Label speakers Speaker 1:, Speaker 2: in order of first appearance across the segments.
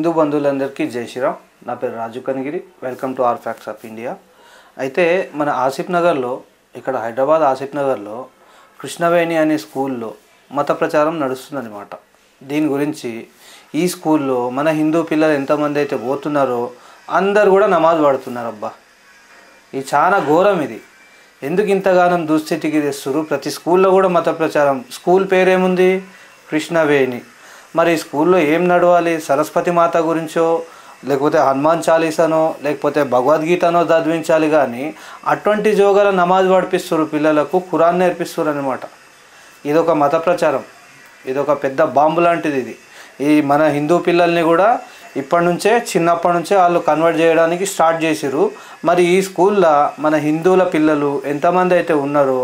Speaker 1: హిందూ బంధువులందరికీ జై శ్రీరామ్. నా పేరు Raju Kanigiri. Welcome to our facts of India. అయితే మన ఆసిఫ్ నగర్లో, ఇక్కడ హైదరాబాద్ ఆసిఫ్ నగర్లో కృష్ణవేణి అనే స్కూల్లో మత ప్రచారం నడుస్తుందన్నమాట. దీని గురించి ఈ స్కూల్లో మన హిందూ పిల్లలు ఎంతమంది అయితే పోతున్నారో అందరు కూడా నమాజ్ పడుతున్నారు. అబ్బా, ఇది చాలా ఘోరం. ఇది ఎందుకు ఇంతగానం దుస్థితికి తెస్తున్నారు? ప్రతి స్కూల్లో కూడా మత ప్రచారం. స్కూల్ పేరేముంది? కృష్ణవేణి. మరి స్కూల్లో ఏం నడవాలి? సరస్వతి మాత గురించో, లేకపోతే హనుమాన్ చాలీసానో, లేకపోతే భగవద్గీతనో చదివించాలి. కానీ అటువంటి జోగాల నమాజ్ పడిపిస్తారు పిల్లలకు, ఖురాన్ నేర్పిస్తారు అనమాట. ఇదొక మత ప్రచారం, ఇదొక పెద్ద బాంబు లాంటిది. ఇది ఈ మన హిందూ పిల్లల్ని కూడా చిన్నప్పటి నుంచే వాళ్ళు కన్వర్ట్ చేయడానికి స్టార్ట్ చేసిరు. మరి ఈ స్కూల్లో మన హిందువుల పిల్లలు ఎంతమంది అయితే ఉన్నారో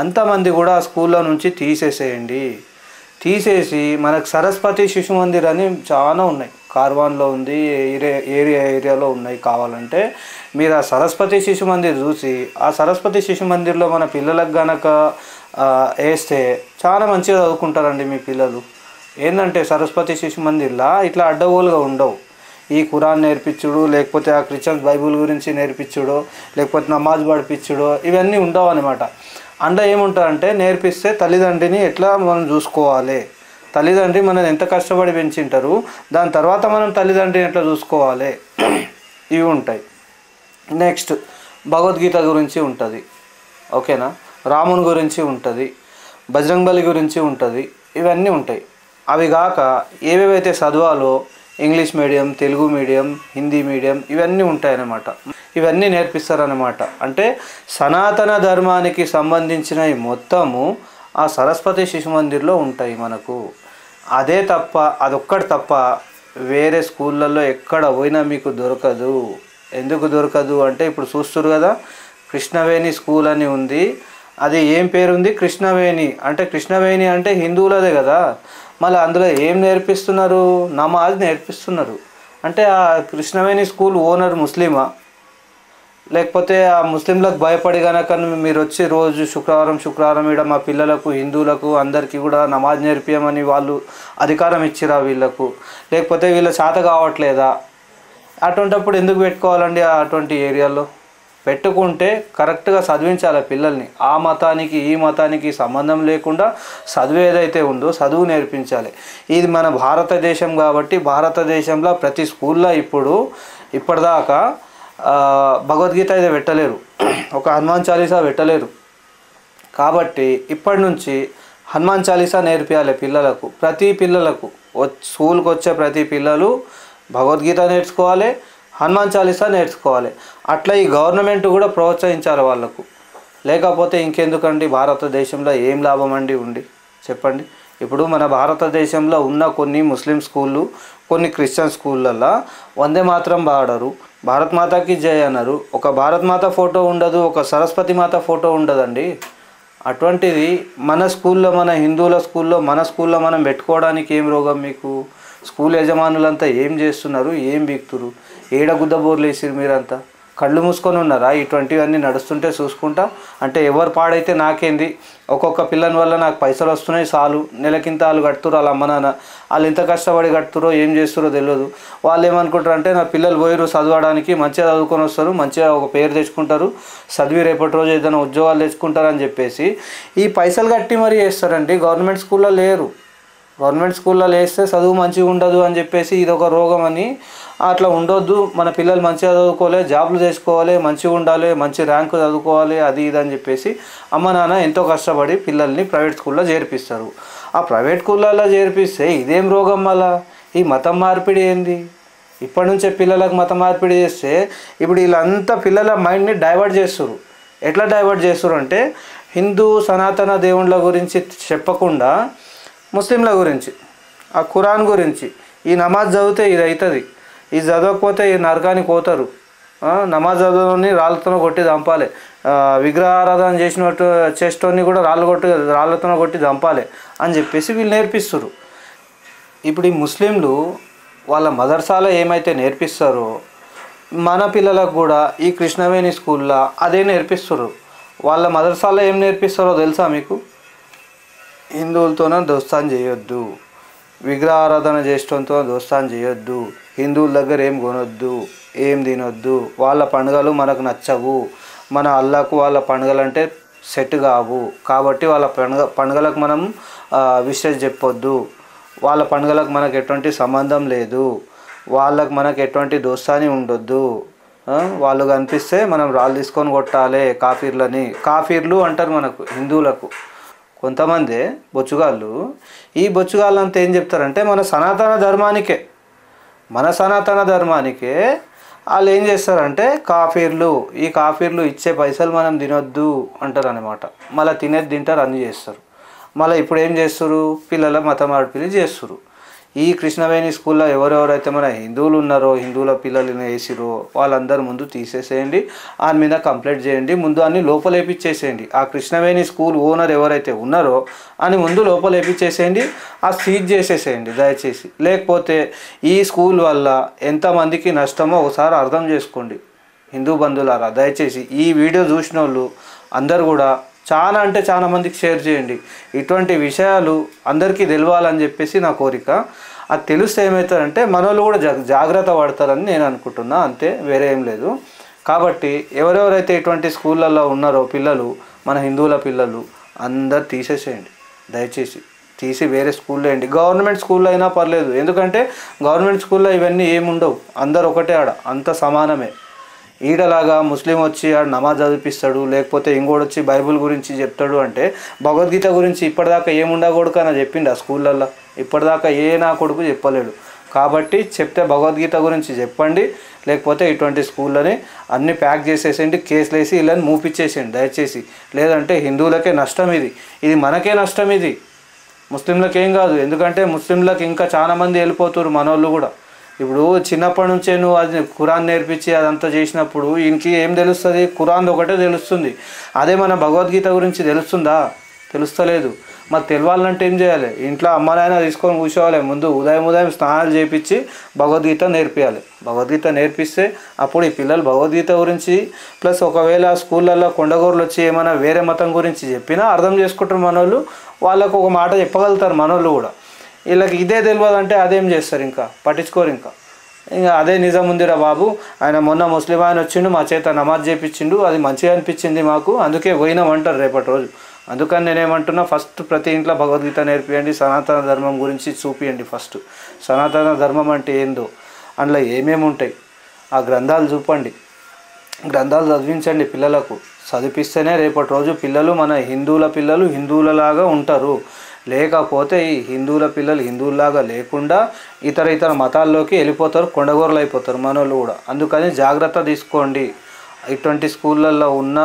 Speaker 1: అంతమంది కూడా ఆ స్కూల్లో నుంచి తీసేసి మనకు సరస్వతి శిశు మందిర్ అని చాలా ఉన్నాయి. కార్వాన్లో ఉంది, ఏరియాలో ఉన్నాయి. కావాలంటే మీరు ఆ సరస్వతి శిశు మందిర్ చూసి ఆ సరస్వతి శిశు మందిర్లో మన పిల్లలకు గనక వేస్తే చాలా మంచిగా చదువుకుంటారండి మీ పిల్లలు. ఏంటంటే సరస్వతి శిశు మందిర్లో ఇట్లా అడ్డగోలుగా ఉండవు. ఈ ఖురాన్ నేర్పించుడు, లేకపోతే ఆ క్రిస్టియన్స్ బైబుల్ గురించి నేర్పించుడో, లేకపోతే నమాజ్ పడిపించుడో, ఇవన్నీ ఉండవు అనమాట. అందులో ఏముంటుందంటే నేర్పిస్తే తల్లిదండ్రిని ఎట్లా మనం చూసుకోవాలి, తల్లిదండ్రి మనం ఎంత కష్టపడి పెంచింటారు, దాని తర్వాత మనం తల్లిదండ్రిని ఎట్లా చూసుకోవాలి, ఇవి ఉంటాయి. నెక్స్ట్ భగవద్గీత గురించి ఉంటుంది, ఓకేనా, రాముని గురించి ఉంటుంది, బజరంగబలి గురించి ఉంటుంది, ఇవన్నీ ఉంటాయి. అవి కాక ఏవేవైతే చదవాలో English medium, Telugu medium, Hindi medium ఇవన్నీ ఉంటాయన్నమాట. ఇవన్నీ నేర్పిస్తారన్నమాట. అంటే సనాతన ధర్మానికి సంబంధించినవి మొత్తము ఆ సరస్వతి శిశు మందిర్లో ఉంటాయి మనకు. అదొక్కటి తప్ప వేరే స్కూళ్ళల్లో ఎక్కడ పోయినా మీకు దొరకదు. ఎందుకు దొరకదు అంటే ఇప్పుడు చూస్తున్నారు కదా, కృష్ణవేణి స్కూల్ అని ఉంది. అది ఏం పేరుంది? కృష్ణవేణి. అంటే కృష్ణవేణి అంటే హిందువులదే కదా. మళ్ళీ అందులో ఏం నేర్పిస్తున్నారు? నమాజ్ నేర్పిస్తున్నారు. అంటే ఆ కృష్ణవేణి స్కూల్ ఓనర్ ముస్లిమా, లేకపోతే ఆ ముస్లింలకు భయపడి కనుక మీరు వచ్చి రోజు శుక్రవారం ఇక్కడ మా పిల్లలకు, హిందువులకు అందరికీ కూడా నమాజ్ నేర్పియమని వాళ్ళు అధికారం ఇచ్చిరా వీళ్ళకు? లేకపోతే వీళ్ళ చేత కావట్లేదా? అటువంటిప్పుడు ఎందుకు పెట్టుకోవాలండి? అటువంటి ఏరియాలో పెట్టుకుంటే కరెక్ట్గా చదివించాలి పిల్లల్ని. ఆ మతానికి ఈ మతానికి సంబంధం లేకుండా చదువు ఏదైతే ఉందో చదువు నేర్పించాలి. ఇది మన భారతదేశం కాబట్టి భారతదేశంలో ప్రతి స్కూల్లో ఇప్పటిదాకా భగవద్గీత అయితే పెట్టలేరు, ఒక హనుమాన్ చాలీసా పెట్టలేరు. కాబట్టి ఇప్పటి నుంచి హనుమాన్ చాలీసా నేర్పించాలి పిల్లలకు. ప్రతి పిల్లలకు స్కూల్కి వచ్చే ప్రతి పిల్లలు భగవద్గీత నేర్చుకోవాలి, హనుమాన్ చాలీసా నేర్చుకోవాలి. అట్లా ఈ గవర్నమెంట్ కూడా ప్రోత్సహించాలి వాళ్ళకు. లేకపోతే ఇంకెందుకండి? భారతదేశంలో ఏం లాభం అండి ఉండి చెప్పండి. ఇప్పుడు మన భారతదేశంలో ఉన్న కొన్ని ముస్లిం స్కూళ్ళు, కొన్ని క్రిస్టియన్ స్కూళ్ళల్లో వందే మాత్రం పాడరు, భారత్ మాతాకి జై అన్నారు. ఒక భారత్ మాత ఫోటో ఉండదు, ఒక సరస్వతి మాత ఫోటో ఉండదండి. అటువంటిది మన స్కూల్లో, మన హిందువుల స్కూల్లో, మన స్కూల్లో మనం పెట్టుకోవడానికి ఏం రోగం మీకు? స్కూల్ యజమానులంతా ఏం చేస్తున్నారు? ఏం బీక్తురు? ఏడ గుద్ద బోర్లు వేసిరు మీరంతా? కళ్ళు మూసుకొని ఉన్నారా ఇటువంటివన్నీ నడుస్తుంటే చూసుకుంటా? అంటే ఎవరు పాడైతే నాకేంది, ఒక్కొక్క పిల్లని వల్ల నాకు పైసలు వస్తున్నాయి చాలు, నెలకింత వాళ్ళు కడుతురు, వాళ్ళ అమ్మ నాన్న వాళ్ళు ఎంత కష్టపడి కడుతురో ఏం చేస్తారో తెలియదు. వాళ్ళు ఏమనుకుంటారు అంటే నా పిల్లలు పోయిరు చదవడానికి, మంచిగా చదువుకొని వస్తారు, మంచిగా ఒక పేరు తెచ్చుకుంటారు, చదివి రేపటి రోజు ఏదైనా ఉద్యోగాలు తెచ్చుకుంటారని చెప్పేసి ఈ పైసలు కట్టి మరీ చేస్తారండి. గవర్నమెంట్ స్కూల్లో లేరు. గవర్నమెంట్ స్కూల్లో వేస్తే చదువు మంచిగా ఉండదు అని చెప్పేసి ఇదొక రోగం అని అట్లా ఉండొద్దు. మన పిల్లలు మంచిగా చదువుకోవాలి, జాబ్లు చేసుకోవాలి, మంచిగా ఉండాలి, మంచి ర్యాంకు చదువుకోవాలి, అది ఇది అని చెప్పేసి అమ్మ నాన్న ఎంతో కష్టపడి పిల్లల్ని ప్రైవేట్ స్కూల్లో చేర్పిస్తారు. ఆ ప్రైవేట్ స్కూళ్ళల్లో చేర్పిస్తే ఇదేం రోగం? మళ్ళా ఈ మతం మార్పిడి ఏంది? ఇప్పటి నుంచే పిల్లలకు మతం మార్పిడి చేస్తే ఇప్పుడు వీళ్ళంతా పిల్లల మైండ్ని డైవర్ట్ చేస్తారు. ఎట్లా డైవర్ట్ చేస్తారు అంటే హిందూ సనాతన దేవుళ్ళ గురించి చెప్పకుండా ముస్లింల గురించి, ఆ ఖురాన్ గురించి, ఈ నమాజ్ చదివితే ఇది అవుతుంది, ఇది చదవకపోతే ఈ నరకానికి పోతారు, నమాజ్ చదవని రాళ్ళతో కొట్టి చంపాలి, విగ్రహారాధన చేసేటోని కూడా రాళ్ళతో కొట్టి చంపాలి అని చెప్పేసి వీళ్ళు నేర్పిస్తారు. ఇప్పుడు ఈ ముస్లింలు వాళ్ళ మదర్సాలో ఏమైతే నేర్పిస్తారో మన పిల్లలకు కూడా ఈ కృష్ణవేణి స్కూల్లో అదే నేర్పిస్తారు. వాళ్ళ మదర్సాలో ఏం నేర్పిస్తారో తెలుసా మీకు? హిందువులతోనే దోస్తాన్ చేయొద్దు, విగ్రహారాధన చేసేటంతో దోస్తాన్ చేయొద్దు, హిందువుల దగ్గర ఏం కొనొద్దు, ఏం తినొద్దు, వాళ్ళ పండుగలు మనకు నచ్చవు, మన అల్లాకు వాళ్ళ పండుగలు అంటే సెట్ కావు, కాబట్టి వాళ్ళ పండుగలకు మనం విషెస్ చెప్పొద్దు, వాళ్ళ పండుగలకు మనకు ఎటువంటి సంబంధం లేదు, వాళ్ళకు మనకు ఎటువంటి దోస్తాని ఉండొద్దు, వాళ్ళు కనిపిస్తే మనం రాళ్ళు తీసుకొని కొట్టాలి కాఫీర్లని. కాఫీర్లు అంటారు మనకు హిందువులకు కొంతమంది బొచ్చుగాళ్ళు. ఈ బొచ్చుగాళ్ళంతా ఏం చెప్తారంటే మన సనాతన ధర్మానికే వాళ్ళు ఏం చేస్తారంటే కాఫీర్లు, ఈ కాఫీర్లు ఇచ్చే పైసలు మనం తినొద్దు అంటారు అనమాట. మళ్ళీ తినేది తింటారు, అన్నీ చేస్తారు. మళ్ళీ ఇప్పుడు ఏం చేస్తారు, పిల్లల మత మార్పిడి చేస్తారు. ఈ కృష్ణవేణి స్కూల్లో ఎవరెవరైతే మన హిందువులు ఉన్నారో, హిందువుల పిల్లల్ని వేసిరో వాళ్ళందరూ ముందు తీసేసేయండి, దాని మీద కంప్లైంట్ చేయండి, ముందు అన్ని లోపలేపించేసేయండి. ఆ కృష్ణవేణి స్కూల్ ఓనర్ ఎవరైతే ఉన్నారో అని ముందు లోపలేపించేసేయండి, ఆ సీజ్ చేసేసేయండి దయచేసి. లేకపోతే ఈ స్కూల్ వల్ల ఎంతమందికి నష్టమో ఒకసారి అర్థం చేసుకోండి హిందూ బంధువులారా. దయచేసి ఈ వీడియో చూసిన వాళ్ళు అందరూ కూడా చాలా అంటే చాలా మందికి షేర్ చేయండి. ఇటువంటి విషయాలు అందరికీ తెలియాలని చెప్పేసి నా కోరిక. అది తెలిస్తే ఏమవుతారంటే మనోళ్ళు కూడా జాగ్రత్త పడతారని నేను అనుకుంటున్నా, అంతే, వేరే ఏం లేదు. కాబట్టి ఎవరెవరైతే ఇటువంటి స్కూళ్ళల్లో ఉన్నారో పిల్లలు, మన హిందువుల పిల్లలు అందరు తీసేసేయండి దయచేసి. తీసి వేరే స్కూల్లో వేయండి. గవర్నమెంట్ స్కూల్లో అయినా పర్లేదు, ఎందుకంటే గవర్నమెంట్ స్కూల్లో ఇవన్నీ ఏముండవు, అందరు ఒకటే, ఆడ అంత సమానమే. ఈడలాగా ముస్లిం వచ్చి ఆడ నమాజ్ చదివిపిస్తాడు, లేకపోతే ఇంకోటి వచ్చి బైబుల్ గురించి చెప్తాడు అంటే భగవద్గీత గురించి ఇప్పటిదాకా ఏముండకూడదు అని చెప్పిండు ఆ స్కూళ్ళల్లో. ఇప్పటిదాకా ఏ నా కొడుకు చెప్పలేడు. కాబట్టి చెప్తే భగవద్గీత గురించి చెప్పండి, లేకపోతే ఇటువంటి స్కూళ్ళని అన్నీ ప్యాక్ చేసేసేయండి, కేసులు వేసి వీళ్ళని మూపిచ్చేసేయండి దయచేసి. లేదంటే హిందువులకే నష్టం, ఇది మనకే నష్టం, ఇది ముస్లింలకు ఏం కాదు. ఎందుకంటే ముస్లింలకు ఇంకా చాలామంది వెళ్ళిపోతారు మనోళ్ళు కూడా. ఇప్పుడు చిన్నప్పటి నుంచే నువ్వు అది ఖురాన్ నేర్పించి అదంతా చేసినప్పుడు ఈయనకి ఏం తెలుస్తుంది, ఖురాన్ ఒకటే తెలుస్తుంది. అదే మన భగవద్గీత గురించి తెలుస్తలేదు. మరి తెలవాలంటే ఏం చేయాలి, ఇంట్లో అమ్మనైనా తీసుకొని కూర్చోవాలి, ముందు ఉదయం స్నానాలు చేయించి భగవద్గీత నేర్పించాలి. భగవద్గీత నేర్పిస్తే అప్పుడు ఈ పిల్లలు భగవద్గీత గురించి ప్లస్ ఒకవేళ స్కూళ్ళల్లో కొండగోర్లు వచ్చి ఏమైనా వేరే మతం గురించి చెప్పినా అర్థం చేసుకుంటారు మనోళ్ళు, వాళ్ళకు ఒక మాట చెప్పగలుగుతారు మనోళ్ళు కూడా. వీళ్ళకి ఇదే తెలియదు అంటే అదేం చేస్తారు, ఇంకా పట్టించుకోరు. ఇంకా అదే నిజం ఉందిరా బాబు, ఆయన మొన్న ముస్లిం ఆయన వచ్చిండు, మా చేత నమాజ్ చేయించిండు, అది మంచిగా అనిపించింది మాకు, అందుకే పోయినామంటారు రేపటి రోజు. అందుకని నేనేమంటున్నా, ఫస్ట్ ప్రతి ఇంట్లో భగవద్గీత నేర్పియండి, సనాతన ధర్మం గురించి చూపియండి. ఫస్ట్ సనాతన ధర్మం అంటే ఏందో, అందులో ఏమేమి ఉంటాయి ఆ గ్రంథాలు చూపండి, గ్రంథాలు చదివించండి పిల్లలకు. చదివిస్తేనే రేపటి రోజు పిల్లలు మన హిందువుల పిల్లలు హిందువులలాగా ఉంటారు. లేకపోతే ఈ హిందువుల పిల్లలు హిందువులాగా లేకుండా ఇతర మతాల్లోకి వెళ్ళిపోతారు, కొండగోరలు అయిపోతారు మనోళ్ళు కూడా. అందుకని జాగ్రత్త తీసుకోండి. ఇటువంటి స్కూళ్ళల్లో ఉన్న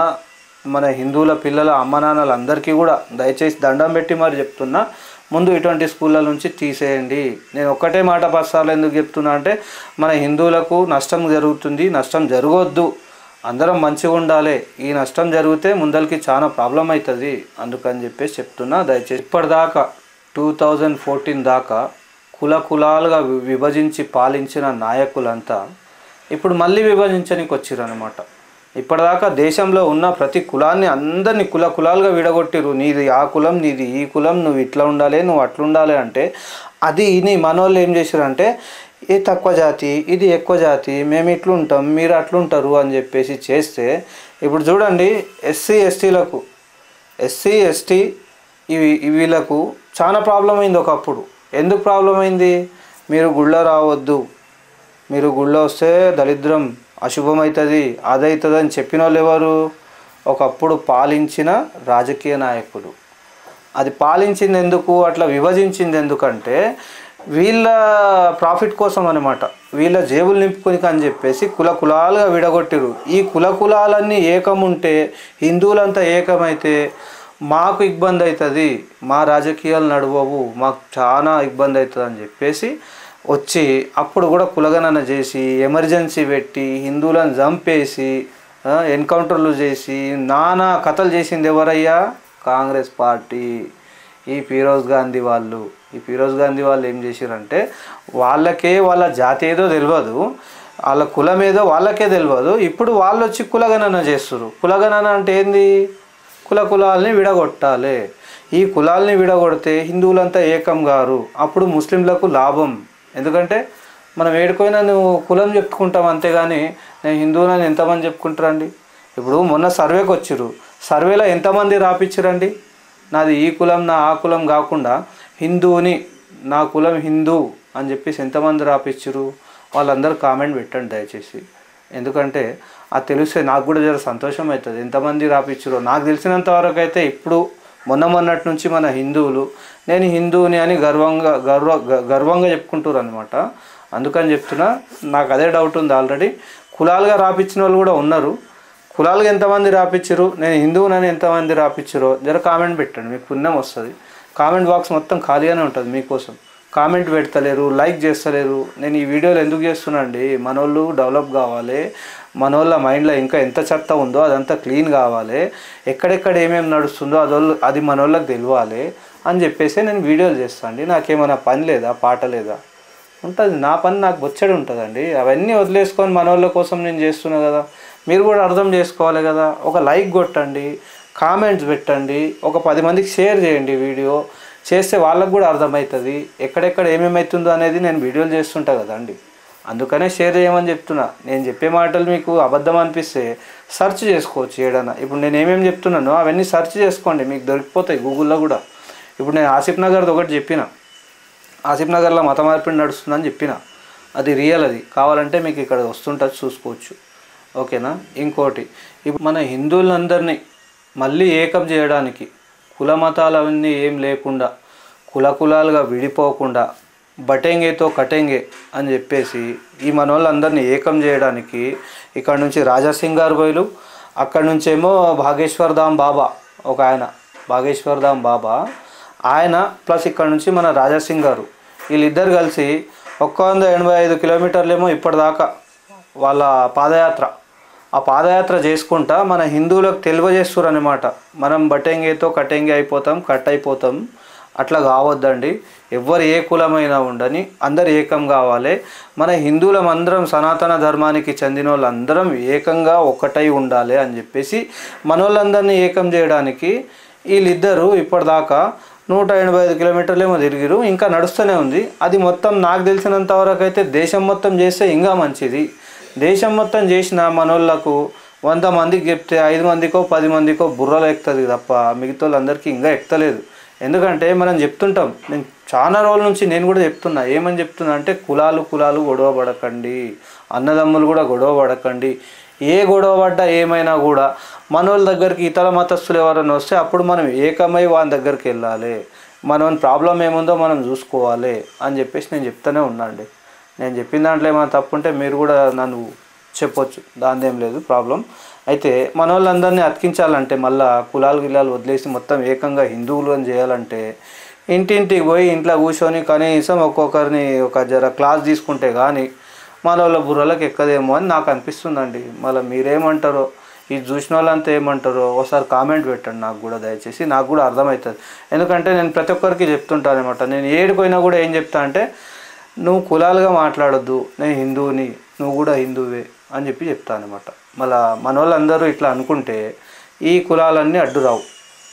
Speaker 1: మన హిందువుల పిల్లల అమ్మ నాన్నలందరికీ కూడా దయచేసి దండం పెట్టి మరి చెప్తున్నా, ముందు ఇటువంటి స్కూళ్ళ నుంచి తీసేయండి. నేను ఒక్కటే మాట పసార్లు ఎందుకు చెప్తున్నా అంటే మన హిందువులకు నష్టం జరుగుతుంది, నష్టం జరగొద్దు, అందరం మంచిగా ఉండాలి. ఈ నష్టం జరిగితే ముందరికి చాలా ప్రాబ్లం అవుతుంది, అందుకని చెప్పేసి చెప్తున్నా. దయచేసి ఇప్పటిదాకా 2014 దాకా కులాలుగా విభజించి పాలించిన నాయకులంతా ఇప్పుడు మళ్ళీ విభజించడానికి వచ్చిరనమాట. ఇప్పటిదాకా దేశంలో ఉన్న ప్రతి కులాన్ని అందరినీ కులాలుగా విడగొట్టిరు. నీది ఆ కులం, నీది ఈ కులం, నువ్వు ఇట్లా ఉండాలి, నువ్వు అట్లా ఉండాలి అంటే అది మనోళ్ళు ఏం చేశారంటే ఇది తక్కువ జాతి, ఇది ఎక్కువ జాతి, మేము ఇట్లుంటాం, మీరు అట్లుంటారు అని చెప్పేసి చేస్తే ఇప్పుడు చూడండి ఎస్సీ ఎస్టీ వీళ్ళకు చాలా ప్రాబ్లం అయింది ఒకప్పుడు. ఎందుకు ప్రాబ్లం అయింది, మీరు గుళ్ళో రావద్దు, మీరు గుళ్ళో వస్తే దరిద్రం అశుభం అవుతుంది, అదవుతుంది అని చెప్పిన వాళ్ళు ఎవరు, ఒకప్పుడు పాలించిన రాజకీయ నాయకులు. అది పాలించింది ఎందుకు, అట్లా విభజించింది ఎందుకంటే వీళ్ళ ప్రాఫిట్ కోసం అనమాట, వీళ్ళ జేబులు నింపుకొని అని చెప్పేసి కులాలుగా విడగొట్టిరు. ఈ కులాలన్నీ ఏకముంటే, హిందువులంతా ఏకమైతే మాకు ఇబ్బంది అవుతుంది, మా రాజకీయాలు నడవవు, మాకు చాలా ఇబ్బంది అవుతుంది అని చెప్పేసి వచ్చి అప్పుడు కూడా కులగణన చేసి ఎమర్జెన్సీ పెట్టి హిందువులను చంపేసి ఎన్కౌంటర్లు చేసి నానా కథలు చేసింది ఎవరయ్యా, కాంగ్రెస్ పార్టీ. ఈ ఫిరోజ్ గాంధీ వాళ్ళు ఏం చేశారంటే వాళ్ళకే వాళ్ళ జాతి ఏదో తెలియదు, వాళ్ళ కులం ఏదో వాళ్ళకే తెలియదు, ఇప్పుడు వాళ్ళు వచ్చి కులగణన చేస్తారు. కులగణన అంటే ఏంది, కులాలని విడగొట్టాలి. ఈ కులాలని విడగొడితే హిందువులంతా ఏకం గారు, అప్పుడు ముస్లింలకు లాభం. ఎందుకంటే మనం ఏడుకోయినా నువ్వు కులం చెప్పుకుంటాం, అంతేగాని నేను హిందువులని ఎంతమంది చెప్పుకుంటారండి? ఇప్పుడు మొన్న సర్వేకి వచ్చిర్రు, సర్వేలో ఎంతమంది రాపిచ్చిరండి? నాది ఈ కులం నా ఆ కులం కాకుండా హిందువుని, నా కులం హిందూ అని చెప్పేసి ఎంతమంది రాపిచ్చిరు? వాళ్ళందరూ కామెంట్ పెట్టండి దయచేసి. ఎందుకంటే అది తెలిస్తే నాకు కూడా జర సంతోషం అవుతుంది. ఎంతమంది రాపిచ్చిరో నాకు తెలిసినంత వరకు అయితే ఇప్పుడు మొన్నటి నుంచి మన హిందువులు నేను హిందువుని అని గర్వంగా చెప్పుకుంటారు అనమాట. అందుకని చెప్తున్నా, నాకు అదే డౌట్ ఉంది. ఆల్రెడీ కులాలుగా రాపించిన వాళ్ళు కూడా ఉన్నారు. కులాలుగా ఎంతమంది రాపిచ్చిరు, నేను హిందువునని ఎంతమంది రాపిచ్చిరో జర కామెంట్ పెట్టండి, మీకు పుణ్యం వస్తుంది. కామెంట్ బాక్స్ మొత్తం ఖాళీగానే ఉంటుంది మీకోసం. కామెంట్ పెడతలేరు, లైక్ చేస్తలేరు. నేను ఈ వీడియోలు ఎందుకు చేస్తున్నా అండి, మనోళ్ళు డెవలప్ కావాలి, మనోళ్ళ మైండ్లో ఇంకా ఎంత చెత్త ఉందో అదంతా క్లీన్ కావాలి, ఎక్కడెక్కడ ఏమేమి నడుస్తుందో అది మనోళ్ళకి తెలియాలి అని చెప్పేసి నేను వీడియోలు చేస్తాను అండి. నాకేమైనా పని లేదా, పాట లేదా? ఉంటుంది, నా పని నాకు బొచ్చడి ఉంటుందండి. అవన్నీ వదిలేసుకొని మనోళ్ళ కోసం నేను చేస్తున్నా కదా, మీరు కూడా అర్థం చేసుకోవాలి కదా. ఒక లైక్ కొట్టండి, కామెంట్స్ పెట్టండి, ఒక 10 మందికి షేర్ చేయండి. వీడియో చేస్తే వాళ్ళకు కూడా అర్థమవుతుంది ఎక్కడెక్కడ ఏమేమవుతుందో అనేది. నేను వీడియోలు చేస్తుంటా కదండి, అందుకనే షేర్ చేయమని చెప్తున్నా. నేను చెప్పే మాటలు మీకు అబద్ధం అనిపిస్తే సెర్చ్ చేసుకోవచ్చు ఏడన్నా. ఇప్పుడు నేను ఏమేమి చెప్తున్నానో అవన్నీ సెర్చ్ చేసుకోండి, మీకు దొరికిపోతాయి గూగుల్లో కూడా. ఇప్పుడు నేను ఆసిఫ్ నగర్ది ఒకటి చెప్పిన, ఆసిఫ్ నగర్లో మత మార్పిడి నడుస్తుందని చెప్పిన, అది రియల్. అది కావాలంటే మీకు ఇక్కడ వస్తుంటుంది, చూసుకోవచ్చు. ఓకేనా? ఇంకోటి, ఇప్పుడు మన హిందువులందరినీ మళ్ళీ ఏకం చేయడానికి, కుల మతాలన్నీ ఏం లేకుండా కులాలుగా విడిపోకుండా బటెంగేతో కటెంగే అని చెప్పేసి ఈ మన వాళ్ళందరినీ ఏకం చేయడానికి ఇక్కడ నుంచి రాజాసింగ్ గారు పోయిలు, అక్కడ నుంచేమో భాగేశ్వర్ ధామ్ బాబా ఒక ఆయన, భాగేశ్వర్ ధామ్ బాబా ఆయన, ప్లస్ ఇక్కడ నుంచి మన రాజాసింగ్ గారు, వీళ్ళిద్దరు కలిసి 185 కిలోమీటర్లేమో ఇప్పటిదాకా వాళ్ళ పాదయాత్ర, ఆ పాదయాత్ర చేసుకుంటా మన హిందువులకు తెలియజేస్తారు అనమాట. మనం బటెంగేతో కటెంగే అయిపోతాం, కట్ అయిపోతాం, అట్లా కావద్దండి. ఎవరు ఏ కులమైనా ఉండని అందరు ఏకం కావాలి. మన హిందువులం అందరం సనాతన ధర్మానికి చెందిన వాళ్ళందరం ఏకంగా ఒకటై ఉండాలి అని చెప్పేసి మన వాళ్ళందరినీ ఏకం చేయడానికి వీళ్ళిద్దరూ ఇప్పటిదాకా 185 కిలోమీటర్లేమో తిరిగిరు, ఇంకా నడుస్తూనే ఉంది. అది మొత్తం నాకు తెలిసినంత వరకు అయితే దేశం మొత్తం చేస్తే ఇంకా మంచిది. దేశం మొత్తం చేసిన మనోళ్ళకు 100 మందికి చెప్తే 5 మందికో 10 మందికో బుర్రలు ఎక్కుతుంది తప్ప మిగతా వాళ్ళందరికీ ఇంకా ఎక్కలేదు. ఎందుకంటే మనం చెప్తుంటాం, నేను చాలా రోజుల నుంచి నేను కూడా చెప్తున్నా, ఏమని చెప్తున్నా అంటే కులాలు గొడవ పడకండి, అన్నదమ్ములు కూడా గొడవ పడకండి. ఏ గొడవ పడ్డా ఏమైనా కూడా మనోళ్ళ దగ్గరికి ఇతర మతస్థులు ఎవరైనా వస్తే అప్పుడు మనం ఏకమై వాళ్ళ దగ్గరికి వెళ్ళాలి, మనం ప్రాబ్లం ఏముందో మనం చూసుకోవాలి అని చెప్పేసి నేను చెప్తూనే ఉన్నా అండి. నేను చెప్పిన దాంట్లో ఏమైనా తప్పు ఉంటే మీరు కూడా నన్ను చెప్పొచ్చు, దాని ఏం లేదు ప్రాబ్లం. అయితే మన వాళ్ళందరినీ అతికించాలంటే మళ్ళీ గిలాలు వదిలేసి మొత్తం ఏకంగా హిందువులు అని చేయాలంటే ఇంటింటికి పోయి ఇంట్లో కూర్చొని కనీసం ఒక్కొక్కరిని ఒక జర క్లాస్ తీసుకుంటే కానీ మన వాళ్ళ బుర్రలకు ఎక్కదేమో అని నాకు అనిపిస్తుందండి. మళ్ళీ మీరేమంటారో, ఇది చూసిన వాళ్ళంతా ఏమంటారో ఒకసారి కామెంట్ పెట్టండి నాకు కూడా దయచేసి, నాకు కూడా అర్థమవుతుంది. ఎందుకంటే నేను ప్రతి ఒక్కరికి చెప్తుంటాను అనమాట. నేను ఏడిపోయినా కూడా ఏం చెప్తా అంటే, నువ్వు కులాలుగా మాట్లాడొద్దు, నేను హిందువుని, నువ్వు కూడా హిందువే అని చెప్తాను అనమాట. మళ్ళీ మన వాళ్ళందరూ ఇట్లా అనుకుంటే ఈ కులాలన్నీ అడ్డు రావు.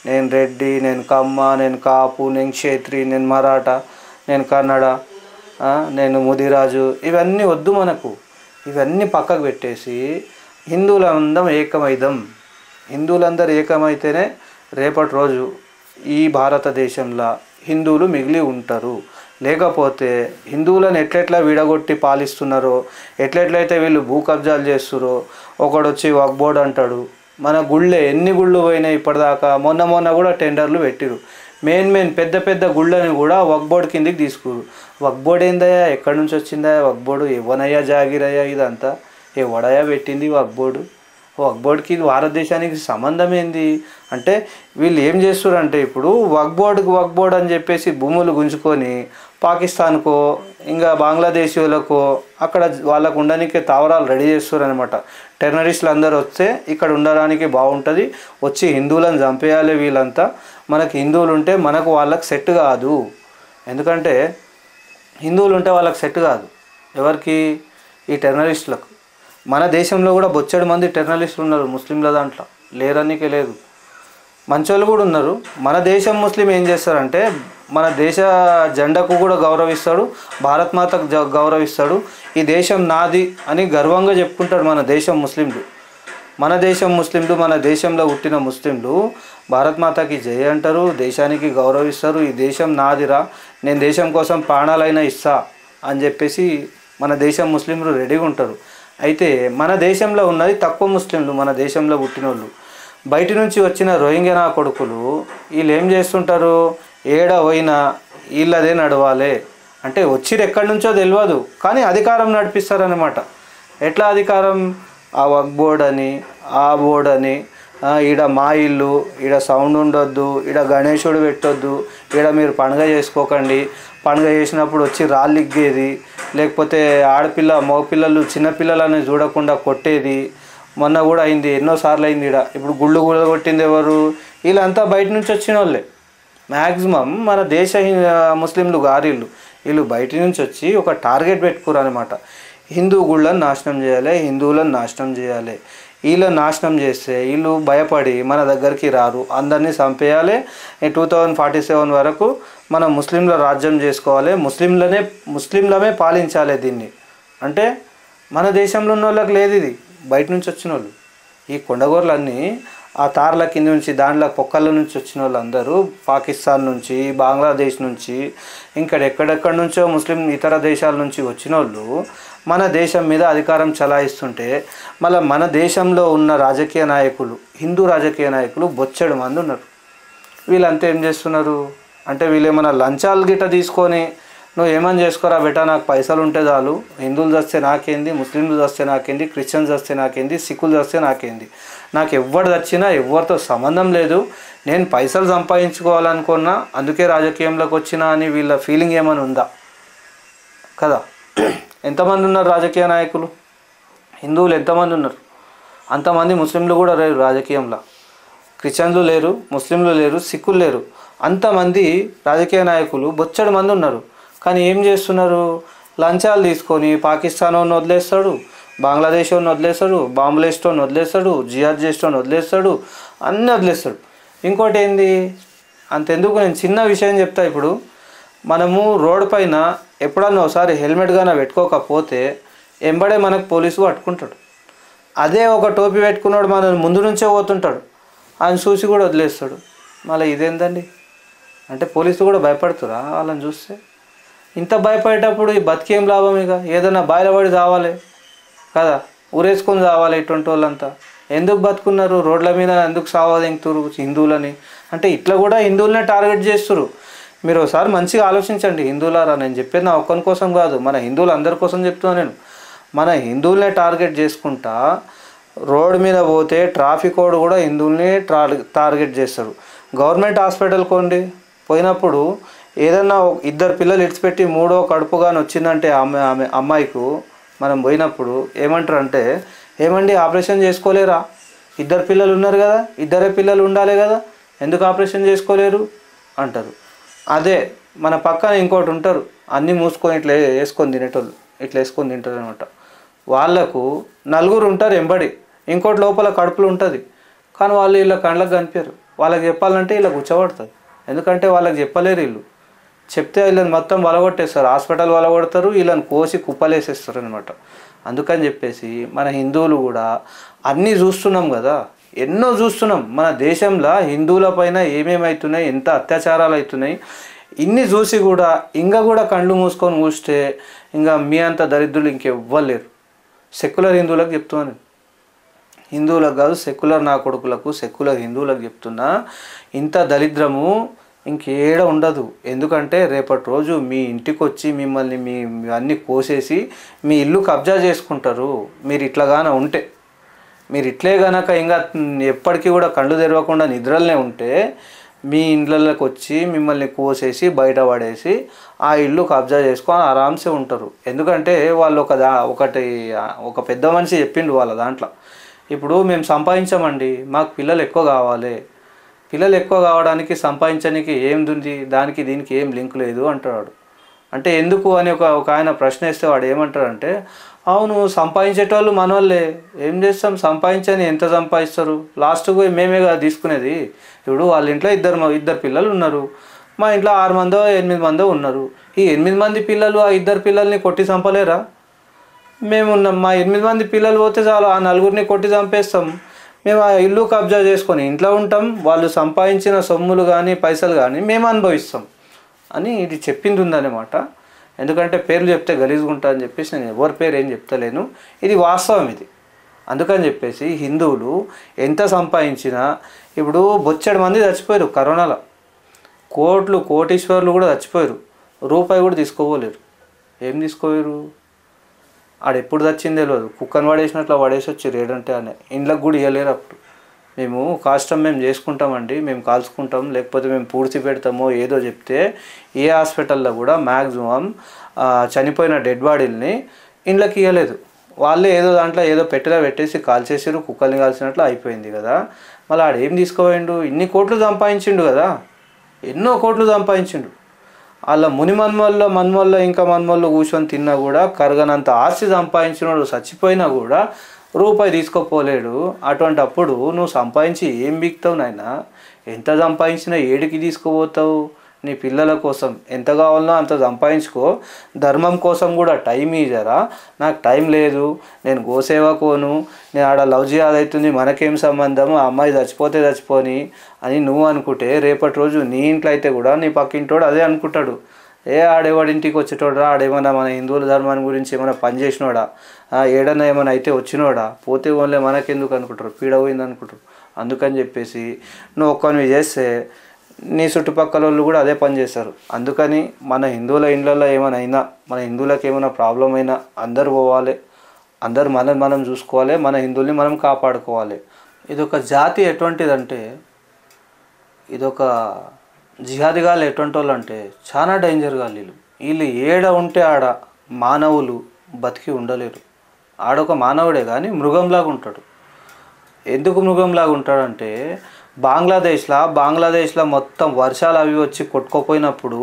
Speaker 1: నేను రెడ్డి, నేను కమ్మ, నేను కాపు, నేను క్షేత్రి, నేను మరాఠా, నేను కన్నడ, నేను ముదిరాజు, ఇవన్నీ వద్దు మనకు. ఇవన్నీ పక్కకు పెట్టేసి హిందువులందరం ఏకమైదాం. హిందువులందరూ ఏకమైతేనే రేపటి రోజు ఈ భారతదేశంలో హిందువులు మిగిలి ఉంటారు. లేకపోతే హిందువులను ఎట్లెట్లా విడగొట్టి పాలిస్తున్నారో, ఎట్లెట్లయితే వీళ్ళు భూ కబ్జాలు చేస్తున్నారో, ఒకడు వచ్చి వక్ఫ్ బోర్డ్ అంటాడు. మన గుళ్ళే ఎన్ని గుళ్ళు పోయినాయి ఇప్పటిదాకా, మొన్న కూడా టెండర్లు పెట్టిరు. మెయిన్ పెద్ద గుళ్ళని కూడా వక్ఫ్ బోర్డ్ కిందికి తీసుకురు. వక్ఫ్ బోర్డ్ ఏందయ్యా, ఎక్కడి నుంచి వచ్చిందా వక్ఫ్ బోర్డు? ఎవనయ్యా జాగిరయ్యా ఇదంతా? ఎవడయ్యా పెట్టింది వక్ఫ్ బోర్డు? వక్ఫ్ బోర్డుకి భారతదేశానికి సంబంధం ఏంది అంటే, వీళ్ళు ఏం చేస్తారంటే ఇప్పుడు వక్ఫ్ బోర్డు అని చెప్పేసి భూములు గుంజుకొని పాకిస్తాన్కో ఇంకా బంగ్లాదేశీయులకో అక్కడ వాళ్ళకు ఉండడానికి తావరాలు రెడీ చేస్తారనమాట. టెర్రరిస్టులు అందరూ వస్తే ఇక్కడ ఉండడానికి బాగుంటుంది, వచ్చి హిందువులను చంపేయాలి వీళ్ళంతా. మనకి హిందువులు ఉంటే మనకు వాళ్ళకి సెట్ కాదు. ఎందుకంటే హిందువులు ఉంటే వాళ్ళకి సెట్ కాదు. ఎవరికి? ఈ టెర్రరిస్టులకు. మన దేశంలో కూడా బొచ్చడి మంది టెర్రరిస్టులు ఉన్నారు ముస్లింల దాంట్లో, లేరనికే లేదు, మంచోళ్ళు కూడా ఉన్నారు. మన దేశం ముస్లిం ఏం చేస్తారంటే మన దేశ జెండాకు కూడా గౌరవిస్తాడు, భారత్ మాతకు గౌరవిస్తాడు. ఈ దేశం నాది అని గర్వంగా చెప్పుకుంటాడు మన దేశం ముస్లింలు. మన దేశంలో పుట్టిన ముస్లింలు భారత్ మాతకి జై అంటారు, దేశానికి గౌరవిస్తారు. ఈ దేశం నాదిరా, నేను దేశం కోసం ప్రాణాలైనా ఇస్తా అని చెప్పేసి మన దేశం ముస్లింలు రెడీగా ఉంటారు. అయితే మన దేశంలో ఉన్నది తక్కువ ముస్లింలు, మన దేశంలో పుట్టిన వాళ్ళు. బయట నుంచి వచ్చిన రోహింగ్యా కొడుకులు వీళ్ళు ఏం చేస్తుంటారు, ఏడ పోయినా వీళ్ళదే నడవాలి అంటే వచ్చిరు ఎక్కడి నుంచో తెలియదు, కానీ అధికారం నడిపిస్తారనమాట. ఎట్లా అధికారం? ఆ వక్ బోర్డ్ అని, ఆ బోర్డ్ అని, ఈడ మా ఇల్లు, ఈడ సౌండ్ ఉండొద్దు, ఈడ గణేశుడు పెట్టొద్దు, ఈడ మీరు పండుగ చేసుకోకండి, పండుగ చేసినప్పుడు వచ్చి రాళ్ళు ఇగ్గేది, లేకపోతే ఆడపిల్ల మగపిల్లలు చిన్నపిల్లలని చూడకుండా కొట్టేది. మొన్న కూడా అయింది, ఎన్నోసార్లు అయింది ఈడ. ఇప్పుడు గుళ్ళు కూడా కొట్టింది ఎవరు? వీళ్ళంతా బయట నుంచి వచ్చిన వాళ్ళే. మ్యాక్సిమం మన దేశ ముస్లింలు గారీళ్ళు వీళ్ళు బయట నుంచి వచ్చి ఒక టార్గెట్ పెట్టుకోరు అనమాట. హిందూ గుళ్ళని నాశనం చేయాలి, హిందువులను నాశనం చేయాలి. వీళ్ళని నాశనం చేస్తే వీళ్ళు భయపడి మన దగ్గరికి రారు, అందరినీ చంపేయాలి. 2047 వరకు మనం ముస్లింల రాజ్యం చేసుకోవాలి, ముస్లింలమే పాలించాలి దీన్ని అంటే మన దేశంలో ఉన్న వాళ్ళకి లేదు, ఇది బయట నుంచి వచ్చిన వాళ్ళు. ఈ కొండగోర్లన్నీ ఆ తార్ల కింద నుంచి దాంట్లో పొక్కల నుంచి వచ్చిన వాళ్ళందరూ పాకిస్తాన్ నుంచి, బంగ్లాదేశ్ నుంచి, ఇంకా ఎక్కడెక్కడి నుంచో ముస్లిం ఇతర దేశాల నుంచి వచ్చిన వాళ్ళు మన దేశం మీద అధికారం చలాయిస్తుంటే మళ్ళీ మన దేశంలో ఉన్న రాజకీయ నాయకులు, హిందూ రాజకీయ నాయకులు బొచ్చెడు మంది ఉన్నారు. వీళ్ళంతా ఏం చేస్తున్నారు అంటే వీళ్ళు ఏమైనా లంచాలు గిట్ట తీసుకొని నువ్వు ఏమని చేసుకోరా బెటా, నాకు పైసలు ఉంటే చాలు, హిందువులు చస్తే నాకేంది, ముస్లింలు చస్తే నాకేంది, క్రిస్టియన్స్ చస్తే నాకేంది, సిక్కులు చస్తే నాకేంది, నాకు ఎవరు చచ్చినా ఎవరితో సంబంధం లేదు, నేను పైసలు సంపాదించుకోవాలనుకున్నా అందుకే రాజకీయంలోకి వచ్చినా అని వీళ్ళ ఫీలింగ్ ఏమైనా ఉందా? కదా. ఎంతమంది ఉన్నారు రాజకీయ నాయకులు? హిందువులు ఎంతమంది ఉన్నారు? అంతమంది ముస్లింలు కూడా లేరు రాజకీయంలో. క్రిస్టియన్లు లేరు, ముస్లింలు లేరు, సిక్కులు లేరు. అంతమంది రాజకీయ నాయకులు బొచ్చడి మంది ఉన్నారు. కానీ ఏం చేస్తున్నారు? లంచాలు తీసుకొని పాకిస్తాన్ వాడిని వదిలేస్తాడు, బంగ్లాదేశ్ వాడిని వదిలేస్తాడు, బాంబులు వేసేటోని వదిలేస్తాడు, జిహాద్ చేసేటోని వదిలేస్తాడు, అన్నీ వదిలేస్తాడు. ఇంకోటి ఏంది అంతెందుకు, నేను చిన్న విషయం చెప్తా. ఇప్పుడు మనము రోడ్డు పైన ఎప్పుడన్నా ఒకసారి హెల్మెట్ గాన పెట్టుకోకపోతే ఎంబడే మనకు పోలీసు పట్టుకుంటాడు. అదే ఒక టోపీ పెట్టుకున్నాడు మన ముందు నుంచే పోతుంటాడు, ఆయన చూసి కూడా వదిలేస్తాడు. మళ్ళీ ఇదేందండి అంటే పోలీసు కూడా భయపడుతురా వాళ్ళని చూస్తే? ఇంత భయపడేటప్పుడు ఈ బతికేం లాభం? ఇక ఏదైనా బయలుపడి రావాలి కదా, ఊరేసుకొని రావాలి. ఇటువంటి వాళ్ళంతా ఎందుకు బతుకున్నారు రోడ్ల మీద, ఎందుకు సావదింగుతురు హిందువులని? అంటే ఇట్లా కూడా హిందువులనే టార్గెట్ చేస్తురు. మీరు ఒకసారి మంచిగా ఆలోచించండి హిందువులారా. నేను చెప్పేది నా ఒక్కని కోసం కాదు, మన హిందువులు అందరి కోసం చెప్తున్నాను నేను. మన హిందువులనే టార్గెట్ చేసుకుంటా రోడ్డు మీద పోతే ట్రాఫిక్ వాడు కూడా హిందువుల్ని టార్గెట్ చేస్తాడు. గవర్నమెంట్ హాస్పిటల్ కొండి పోయినప్పుడు ఏదన్నా ఇద్దరు పిల్లలు ఇడిచిపెట్టి మూడో కడుపు కానీ వచ్చిందంటే అమ్మాయికు మనం పోయినప్పుడు ఏమంటారు అంటే, ఏమండి ఆపరేషన్ చేసుకోలేరా? ఇద్దరు పిల్లలు ఉన్నారు కదా, ఇద్దరే పిల్లలు ఉండాలి కదా, ఎందుకు ఆపరేషన్ చేసుకోలేరు అంటారు. అదే మన పక్కన ఇంకోటి ఉంటారు, అన్నీ మూసుకొని ఇట్లా వేసుకొని తినేటోళ్ళు, ఇట్లా వేసుకొని తింటారు అనమాట. వాళ్ళకు నలుగురు ఉంటారు ఎంబడి, ఇంకోటి లోపల కడుపులు ఉంటుంది, కానీ వాళ్ళు వీళ్ళ కళ్ళకు కనిపించరు. వాళ్ళకి చెప్పాలంటే ఇలా కూర్చోబడుతుంది, ఎందుకంటే వాళ్ళకి చెప్పలేరు. వీళ్ళు చెప్తే వీళ్ళని మొత్తం వలగొట్టేస్తారు, హాస్పిటల్ వలగొడతారు, వీళ్ళని కోసి కుప్పలేసేస్తారు అనమాట. అందుకని చెప్పేసి మన హిందువులు కూడా అన్నీ చూస్తున్నాం కదా, ఎన్నో చూస్తున్నాం. మన దేశంలో హిందువుల పైన ఏమేమవుతున్నాయి, ఎంత అత్యాచారాలు అవుతున్నాయి, ఇన్ని చూసి కూడా ఇంకా కూడా కళ్ళు మూసుకొని కూస్తే ఇంకా మీ అంత దరిద్రులు ఇంకెవ్వలేరు. సెక్యులర్ హిందువులకు చెప్తున్నాను, హిందువులకు కాదు సెక్యులర్ నా కొడుకులకు, సెక్యులర్ హిందువులకు చెప్తున్నా, ఇంత దరిద్రము ఇంకేడ ఉండదు. ఎందుకంటే రేపటి రోజు మీ ఇంటికి వచ్చి మిమ్మల్ని అన్నీ కోసేసి మీ ఇల్లు కబ్జా చేసుకుంటారు. మీరు ఇట్లాగానే ఉంటే, మీరు ఇట్లే కనుక ఇంకా ఎప్పటికీ కూడా కళ్ళు తెరవకుండా నిద్రలనే ఉంటే మీ ఇండ్లలోకి వచ్చి మిమ్మల్ని కోసేసి బయట పడేసి ఆ ఇల్లు కబ్జా చేసుకొని ఆరామ్సే ఉంటారు. ఎందుకంటే వాళ్ళు ఒక పెద్ద మనిషి చెప్పిండు వాళ్ళ దాంట్లో, ఇప్పుడు మేము సంపాదించామండి, మాకు పిల్లలు ఎక్కువ కావాలి, పిల్లలు ఎక్కువ కావడానికి సంపాదించడానికి ఏముంది, దానికి దీనికి ఏం లింక్ లేదు అంటాడు. అంటే ఎందుకు అని ఒక ఆయన ప్రశ్న వేస్తే వాడు ఏమంటాడంటే, అవును సంపాదించేటోళ్ళు మనోళ్ళే, ఏం చేస్తాం సంపాదించని, ఎంత సంపాదిస్తారు, లాస్ట్కు మేమే కదా తీసుకునేది. ఇప్పుడు వాళ్ళ ఇంట్లో ఇద్దరు పిల్లలు ఉన్నారు, మా ఇంట్లో 6 మందో 8 మందో ఉన్నారు. ఈ 8 మంది పిల్లలు ఆ 2 పిల్లల్ని కొట్టి చంపలేరా? మేము ఉన్నాం, మా 8 మంది పిల్లలు పోతే చాలు ఆ నలుగురిని కొట్టి చంపేస్తాం. మేము ఆ ఇల్లు కబ్జా చేసుకొని ఇంట్లో ఉంటాం, వాళ్ళు సంపాదించిన సొమ్ములు కానీ పైసలు కానీ మేము అనుభవిస్తాం అని ఇది చెప్పింది ఉందన్నమాట. ఎందుకంటే పేర్లు చెప్తే గలీజ్గా ఉంటా అని చెప్పేసి నేను ఎవరి పేరు ఏం చెప్తలేను, ఇది వాస్తవం ఇది. అందుకని చెప్పేసి హిందువులు ఎంత సంపాదించినా, ఇప్పుడు బొచ్చెడు మంది చచ్చిపోయారు కరోనాలో, కోటీశ్వర్లు కూడా చచ్చిపోయారు, రూపాయి కూడా తీసుకోపోలేరు. ఏం తీసుకోలేరు? ఆడెప్పుడు చచ్చింది తెలియదు, కుక్కను పడేసినట్లు పడేసి వచ్చి రేడంటే అనే ఇండ్లకు కూడా ఇవ్వలేరు. అప్పుడు మేము కాష్టం మేము చేసుకుంటామండి, మేము కాల్చుకుంటాం, లేకపోతే మేము పూడ్చి పెడతామో ఏదో చెప్తే ఏ హాస్పిటల్లో కూడా మ్యాక్సిమం చనిపోయిన డెడ్ బాడీలని ఇండ్లకి ఇవ్వలేదు. వాళ్ళే ఏదో దాంట్లో ఏదో పెట్టిలా పెట్టేసి కాల్చేసారు, కుక్కల్ని కాల్చినట్లు అయిపోయింది కదా. మళ్ళీ ఆడేం తీసుకోపోయిండు? ఇన్ని కోట్లు సంపాదించిండు కదా, ఎన్నో కోట్లు సంపాదించిండు. వాళ్ళ మన్మల్లో ఇంకా మన్మల్లో కూర్చొని తిన్నా కూడా కరగనంత ఆస్తి సంపాదించిన వాడు చచ్చిపోయినా కూడా రూపాయి తీసుకోపోలేడు. అటువంటి అప్పుడు నువ్వు సంపాదించి ఏం బిక్తావు నాయనా? ఎంత సంపాదించినా ఏడికి తీసుకుపోతావు? నీ పిల్లల కోసం ఎంత కావాలనో అంత సంపాదించుకో, ధర్మం కోసం కూడా టైం ఇయ్యరా. నాకు టైం లేదు, నేను గోసేవకోను, నేను ఆడ లవ్ జిహాద్ అవుతుంది, మనకేం సంబంధం, ఆ అమ్మాయి చచ్చిపోతే చచ్చిపోని అని నువ్వు అనుకుంటే రేపటి రోజు నీ ఇంట్లో అయితే కూడా నీ పక్కింటోడు అదే అనుకుంటాడు. ఆడేవాడి ఇంటికి వచ్చేటోడా, ఆడేమన్నా మన హిందువుల ధర్మాన్ని గురించి ఏమైనా పని చేసినోడా, ఏడన్నా ఏమైనా అయితే వచ్చినోడా, పోతే ఓన్లే మనకెందుకు అనుకుంటారు, పీడ పోయింది అనుకుంటారు. అందుకని చెప్పేసి నువ్వు ఒక్కనివి చేస్తే నీ చుట్టుపక్కల వాళ్ళు కూడా అదే పని చేస్తారు. అందుకని మన హిందువుల ఇండ్లలో ఏమైనా అయినా, మన హిందువులకు ఏమైనా ప్రాబ్లం అయినా అందరు పోవాలి, అందరు మనం చూసుకోవాలి, మన హిందువుల్ని మనం కాపాడుకోవాలి. ఇదొక జాతి ఎటువంటిదంటే, ఇదొక జిహాదిగాళ్ళు ఎటువంటి వాళ్ళు అంటే చాలా డేంజర్గా వీళ్ళు ఏడ ఉంటే ఆడ మానవులు బతికి ఉండలేరు. ఆడొక మానవుడే కానీ మృగంలాగా ఉంటాడు. ఎందుకు మృగంలాగా ఉంటాడంటే బంగ్లాదేశ్లో మొత్తం వర్షాలు అవి వచ్చి కొట్టుకోపోయినప్పుడు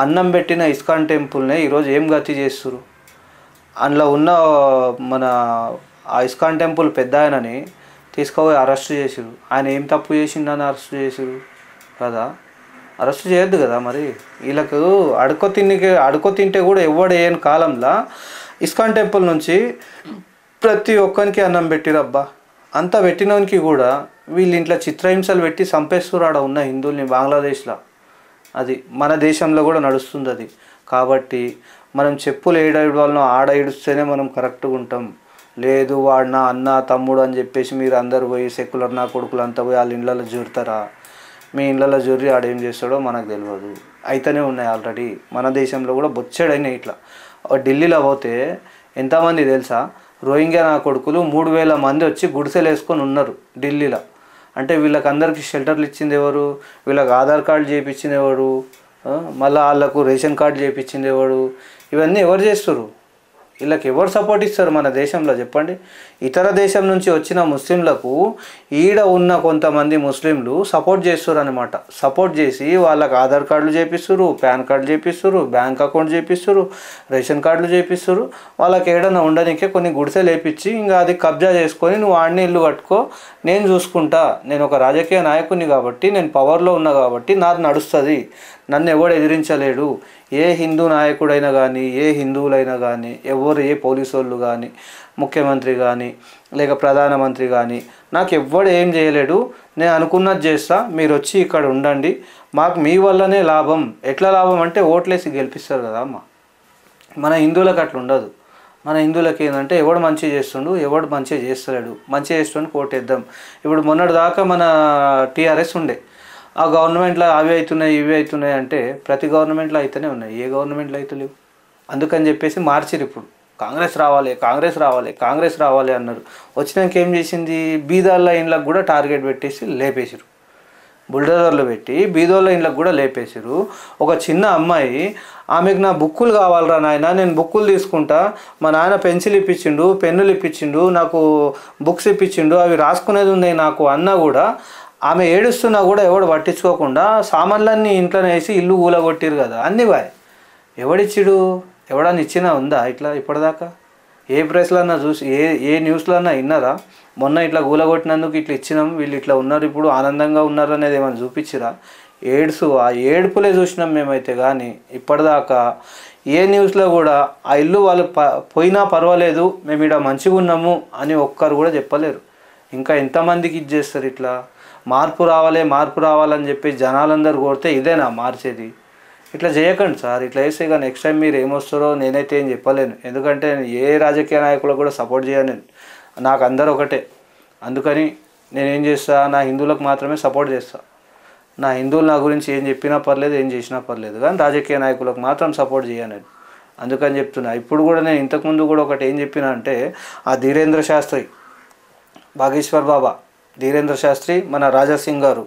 Speaker 1: అన్నం పెట్టిన ఇస్కాన్ టెంపుల్నే ఈరోజు ఏం గతి చేస్తున్నారు. అందులో ఉన్న మన ఆ ఇస్కాన్ టెంపుల్ పెద్ద ఆయనని తీసుకుపోయి అరెస్ట్ చేసిరు. ఆయన ఏం తప్పు చేసిండని అరెస్ట్ చేసిరు కదా? అరెస్ట్ చేయొద్దు కదా. మరి వీళ్ళకు అడుకో తింటే కూడా ఎవడు ఏం కాలంలో ఇస్కాన్ టెంపుల్ నుంచి ప్రతి ఒక్కరికి అన్నం పెట్టిరబ్బా. అంతా పెట్టినోనికి కూడా వీళ్ళు ఇంట్లో చిత్రహింసలు పెట్టి చంపేస్తున్నారు ఆడ ఉన్న హిందువుల్ని బంగ్లాదేశ్లో. అది మన దేశంలో కూడా నడుస్తుంది అది. కాబట్టి మనం చెప్పులు ఏడవాళ్ళనో ఆడ ఏడుస్తేనే మనం కరెక్ట్గా ఉంటాం. లేదు వాడు నా అన్న తమ్ముడు అని చెప్పేసి మీరు అందరు పోయి సెక్యులర్ నా కొడుకులు అంతా పోయి వాళ్ళ ఇళ్ళలో జూరుతారా? మీ ఇళ్ళలో జూరి ఆడేం చేస్తాడో మనకు తెలియదు. అయితేనే ఉన్నాయి ఆల్రెడీ మన దేశంలో కూడా బొచ్చాడైనాయి ఇట్లా. ఢిల్లీలో పోతే ఎంతమంది తెలుసా? రోహింగ్యా నా కొడుకులు 3000 మంది వచ్చి గుడిసెలు వేసుకొని ఉన్నారు ఢిల్లీలో. అంటే వీళ్ళకి అందరికీ షెల్టర్లు ఇచ్చింది ఎవరు? వీళ్ళకి ఆధార్ కార్డు చేయించింది ఎవరు? మళ్ళీ వాళ్ళకు రేషన్ కార్డు చేయించింది ఎవరు? ఇవన్నీ ఎవరు చేస్తారు? వీళ్ళకి ఎవరు సపోర్ట్ ఇస్తారు మన దేశంలో చెప్పండి? ఇతర దేశం నుంచి వచ్చిన ముస్లింలకు ఈడ ఉన్న కొంతమంది ముస్లింలు సపోర్ట్ చేస్తారు అనమాట. సపోర్ట్ చేసి వాళ్ళకి ఆధార్ కార్డులు చేపిస్తారు, పాన్ కార్డు చేపిస్తారు, బ్యాంక్ అకౌంట్ చేపిస్తారు, రేషన్ కార్డులు చేపిస్తారు. వాళ్ళకి ఏడన్నా ఉండడానికే కొన్ని గుడిసెలు వేపించి ఇంకా అది కబ్జా చేసుకొని నువ్వు ఆడనే ఇల్లు కట్టుకో, నేను చూసుకుంటా, నేను ఒక రాజకీయ నాయకుడిని కాబట్టి, నేను పవర్లో ఉన్నా కాబట్టి నాది నడుస్తుంది, నన్ను ఎవడు ఎదిరించలేడు. ఏ హిందూ నాయకుడైనా కానీ, ఏ హిందువులైనా కానీ, ఎవరు ఏ పోలీసు వాళ్ళు కానీ, ముఖ్యమంత్రి కానీ లేక ప్రధానమంత్రి కానీ నాకు ఎవ్వడు ఏం చేయలేడు. నేను అనుకున్నది చేస్తా, మీరు వచ్చి ఇక్కడ ఉండండి, మాకు మీ వల్లనే లాభం. ఎట్లా లాభం అంటే ఓట్లేసి గెలిపిస్తారు కదా అమ్మ. మన హిందువులకు అట్లా ఉండదు. మన హిందువులకి ఏంటంటే ఎవడు మంచి చేస్తుండు, ఎవడు మంచిగా చేస్తలేడు, మంచి చేస్తుండు కోటేద్దాం. ఇప్పుడు మొన్నటి దాకా మన టీఆర్ఎస్ ఉండే, ఆ గవర్నమెంట్లో అవి అవుతున్నాయి ఇవి అవుతున్నాయి అంటే ప్రతి గవర్నమెంట్లో అయితేనే ఉన్నాయి, ఏ గవర్నమెంట్లో అయితే లేవు. అందుకని చెప్పేసి మార్చిరు. ఇప్పుడు కాంగ్రెస్ రావాలి కాంగ్రెస్ రావాలి కాంగ్రెస్ రావాలి అన్నారు. వచ్చినాక ఏం చేసింది? బీదోళ్ళ ఇండ్లకు కూడా టార్గెట్ పెట్టేసి లేపేసారు. బుల్డోజర్లు పెట్టి బీదోళ్ళ ఇండ్లకు కూడా లేపేసారు. ఒక చిన్న అమ్మాయి, ఆమెకు నా బుక్కులు కావాలరా నాయన, నేను బుక్కులు తీసుకుంటా, మా నాన్న పెన్సిల్ ఇప్పించిండు, పెన్నులు ఇప్పించిండు, నాకు బుక్స్ ఇప్పించిండు, అవి రాసుకునేది ఉంది నాకు అన్నా కూడా ఆమె ఏడుస్తున్నా కూడా ఎవడు పట్టించుకోకుండా సామాన్లన్నీ ఇంట్లోనే వేసి ఇల్లు కూలగొట్టిరు కదా. అన్నీ బాయ్. ఎవడిచ్చిడు? ఎవడన్నా ఇచ్చినా ఉందా ఇట్లా ఇప్పటిదాకా? ఏ ప్రెస్లో అన్నా చూసి ఏ న్యూస్లో అన్నా విన్నారా? మొన్న ఇట్లా కూలగొట్టినందుకు ఇట్లా ఇచ్చినాం, వీళ్ళు ఇట్లా ఉన్నారు, ఇప్పుడు ఆనందంగా ఉన్నారు అనేది ఏమైనా చూపించిరా? ఆ ఏడుపులే చూసినాం మేమైతే. కానీ ఇప్పటిదాకా ఏ న్యూస్లో కూడా ఆ ఇల్లు వాళ్ళు పోయినా పర్వాలేదు మేము ఇక్కడ మంచిగా ఉన్నాము అని ఒక్కరు కూడా చెప్పలేరు. ఇంకా ఎంతమందికి ఇది చేస్తారు? ఇట్లా మార్పు రావాలని చెప్పి జనాలందరూ కోరితే ఇదేనా మార్చేది? ఇట్లా చేయకండి సార్. ఇట్లా చేస్తే ఇక నెక్స్ట్ టైం మీరు ఏమొస్తారో నేనైతే ఏం చెప్పలేను. ఎందుకంటే ఏ రాజకీయ నాయకులకు కూడా సపోర్ట్ చేయను నేను. నాకు అందరూ ఒకటే. అందుకని నేనేం చేస్తా, నా హిందువులకు మాత్రమే సపోర్ట్ చేస్తా. నా హిందువులు నా గురించి ఏం చెప్పినా పర్లేదు, ఏం చేసినా పర్లేదు, కానీ రాజకీయ నాయకులకు మాత్రం సపోర్ట్ చేయను నేను. అందుకని చెప్తున్నా. ఇప్పుడు కూడా నేను ఇంతకుముందు కూడా ఒకటి ఏం చెప్పినా అంటే, ఆ ధీరేంద్ర శాస్త్రి, బాగేశ్వర్ బాబా ధీరేంద్ర శాస్త్రి, మన రాజాసింగ్ గారు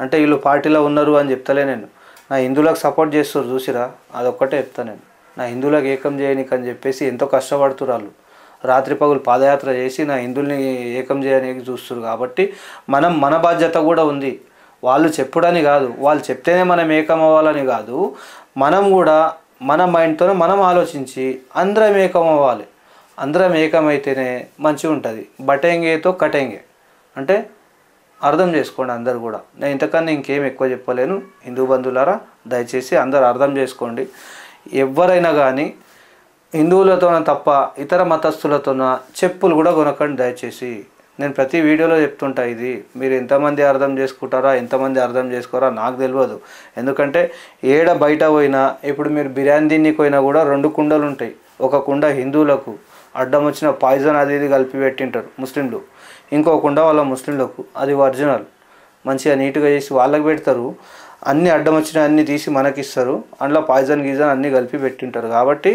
Speaker 1: అంటే వీళ్ళు పార్టీలో ఉన్నారు అని చెప్తలే నేను. నా హిందువులకు సపోర్ట్ చేస్తారు చూసిరా, అదొక్కటే చెప్తాను నేను. నా హిందువులకు ఏకం చేయనీకి అని చెప్పేసి ఎంతో కష్టపడుతున్నారు వాళ్ళు. రాత్రి పగులు పాదయాత్ర చేసి నా హిందువుల్ని ఏకం చేయడానికి చూస్తారు. కాబట్టి మన బాధ్యత కూడా ఉంది. వాళ్ళు చెప్పుడని కాదు, వాళ్ళు చెప్తేనే మనం ఏకం అవ్వాలని కాదు, మనం కూడా మన మైండ్తో మనం ఆలోచించి అందరం ఏకం అవ్వాలి. అందరం ఏకమైతేనే మంచిగా ఉంటుంది. బటేంగేతో కటేంగే అంటే అర్థం చేసుకోండి అందరు కూడా. నేను ఇంతకన్నా ఇంకేం ఎక్కువ చెప్పలేను. హిందూ బంధువులారా దయచేసి అందరు అర్థం చేసుకోండి. ఎవరైనా కానీ హిందువులతోన తప్ప ఇతర మతస్థులతోన చెప్పులు కూడా కొనకండి దయచేసి. నేను ప్రతి వీడియోలో చెప్తుంటా ఇది. మీరు ఎంతమంది అర్థం చేసుకుంటారా, ఎంతమంది అర్థం చేసుకోరా నాకు తెలియదు. ఎందుకంటే బయట పోయినా, ఇప్పుడు మీరు బిర్యానీ తినికి పోయినా కూడా 2 కుండలు ఉంటాయి. ఒక కుండ హిందువులకు అడ్డం వచ్చిన పాయిజన్ అది ఇది కలిపి పెట్టింటారు ముస్లింలు, ఇంకో కుండ వాళ్ళ ముస్లింలకు అది ఒరిజినల్ మంచిగా నీట్గా చేసి వాళ్ళకి పెడతారు. అన్నీ అడ్డం వచ్చిన అన్నీ తీసి మనకిస్తారు. అందులో పాయిజన్ గీజన్ అన్నీ కలిపి పెట్టింటారు. కాబట్టి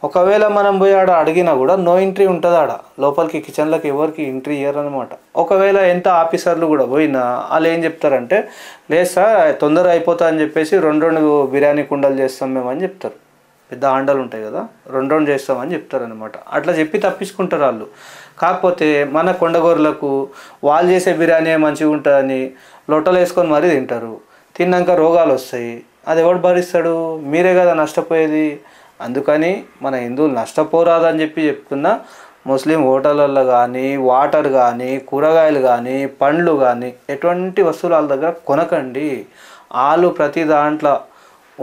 Speaker 1: ఒకవేళ మనం పోయి ఆడ అడిగినా కూడా నో ఎంట్రీ ఉంటుంది. ఆడ లోపలికి కిచెన్లోకి ఎవరికి ఎంట్రీ ఇయ్యరనమాట. ఒకవేళ ఎంత ఆఫీసర్లు కూడా పోయినా వాళ్ళు ఏం చెప్తారంటే, లేదు సార్ తొందర అయిపోతా అని చెప్పేసి 2 బిర్యానీ కుండలు చేస్తాం మేము అని చెప్తారు. పెద్ద ఆండలు ఉంటాయి కదా, 2 చేస్తామని చెప్తారనమాట. అట్లా చెప్పి తప్పించుకుంటారు వాళ్ళు. కాకపోతే మన కొండగోరులకు వాళ్ళు చేసే బిర్యానీ మంచిగా ఉంటుందని లొట్టలు వేసుకొని మరీ తింటారు. తిన్నాక రోగాలు వస్తాయి. అది ఎవడు భరిస్తాడు? మీరే కదా నష్టపోయేది. అందుకని మన హిందువులు నష్టపోరాదని చెప్పి చెప్తున్నా. ముస్లిం హోటళ్ళల్లో కానీ, వాటర్ కానీ, కూరగాయలు కానీ, పండ్లు కానీ ఎటువంటి వస్తువులు వాళ్ళ దగ్గర కొనకండి. వాళ్ళు ప్రతి దాంట్లో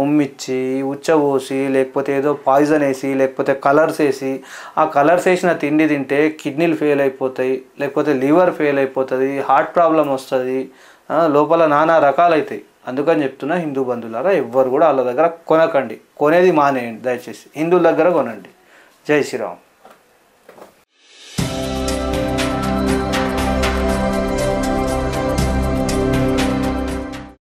Speaker 1: ఉమ్మిచ్చి, ఉచ్చబోసి, లేకపోతే ఏదో పాయిజన్ వేసి, లేకపోతే కలర్స్ వేసి, ఆ కలర్స్ వేసిన తిండి తింటే కిడ్నీలు ఫెయిల్ అయిపోతాయి, లేకపోతే లివర్ ఫెయిల్ అయిపోతుంది, హార్ట్ ప్రాబ్లం వస్తుంది, లోపల నానా రకాలవుతాయి. అందుకని చెప్తున్నా హిందూ బంధువులారా ఎవ్వరు కూడా వాళ్ళ దగ్గర కొనకండి. కొనేది మానేయండి దయచేసి. హిందువుల దగ్గర కొనండి. జై శ్రీరామ్.